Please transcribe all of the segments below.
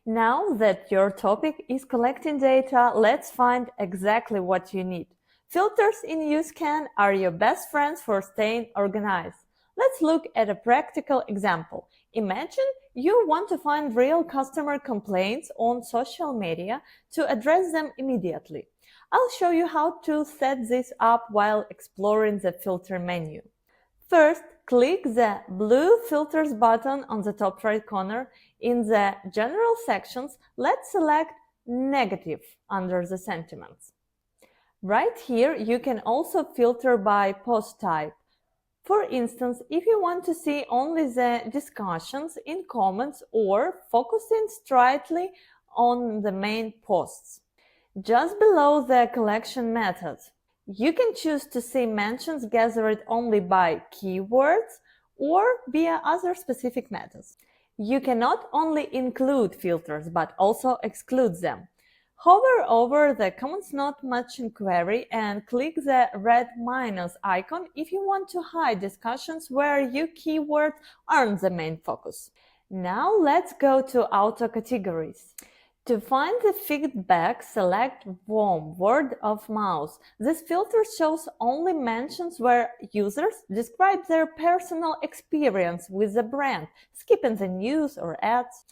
Now that your topic is collecting data, let's find exactly what you need. Filters in YouScan are your best friends for staying organized. Let's look at a practical example. Imagine you want to find real customer complaints on social media to address them immediately. I'll show you how to set this up while exploring the filter menu. First, click the blue Filters button on the top right corner. In the General sections, let's select Negative under the Sentiments. Right here, you can also filter by post type. For instance, if you want to see only the discussions in comments or focusing strictly on the main posts. Just below the collection methods, you can choose to see mentions gathered only by keywords or via other specific methods. You can not only include filters but also exclude them. Hover over the Comments Not Matching query and click the red minus icon if you want to hide discussions where your keywords aren't the main focus. Now let's go to Auto Categories. To find the feedback, select WOM, word of mouth. This filter shows only mentions where users describe their personal experience with the brand, skipping the news or ads.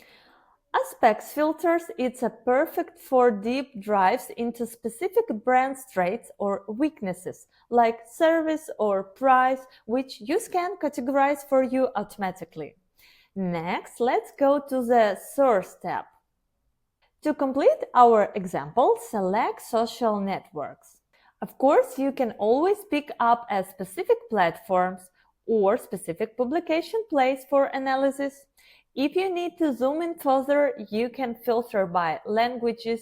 Aspects filters, it's a perfect for deep dives into specific brand traits or weaknesses, like service or price, which YouScan categorize for you automatically. Next, let's go to the Source tab. To complete our example, select Social Networks. Of course, you can always pick up a specific platforms or specific publication place for analysis. If you need to zoom in further, you can filter by languages,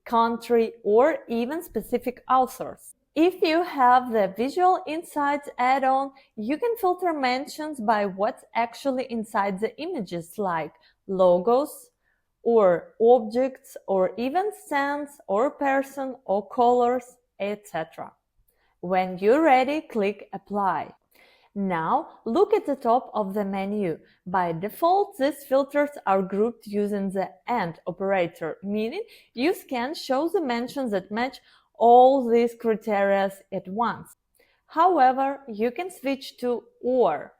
country, or even specific authors. If you have the Visual Insights add-on, you can filter mentions by what's actually inside the images, like logos, or objects, or even scents, or person, or colors, etc. When you're ready, click Apply. Now, look at the top of the menu. By default, these filters are grouped using the AND operator, meaning YouScan shows the mentions that match all these criteria at once. However, you can switch to OR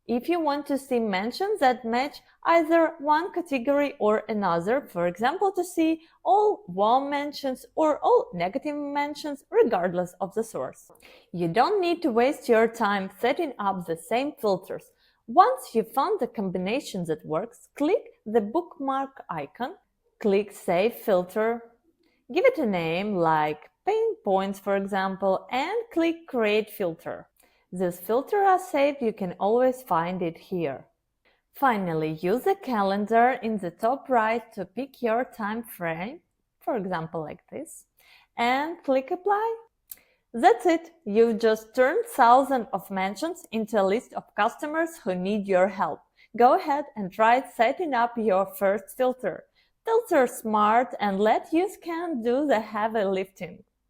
if you want to see mentions that match either one category or another, for example, to see all warm mentions or all negative mentions regardless of the source. You don't need to waste your time setting up the same filters. Once you've found the combination that works, click the bookmark icon, click Save Filter, give it a name like Pain Points, for example, and click Create Filter. This filter are saved, you can always find it here. Finally, use a calendar in the top right to pick your time frame, for example like this, and click Apply. That's it! You've just turned thousands of mentions into a list of customers who need your help. Go ahead and try setting up your first filter. Filter smart and let YouScan do the heavy lifting.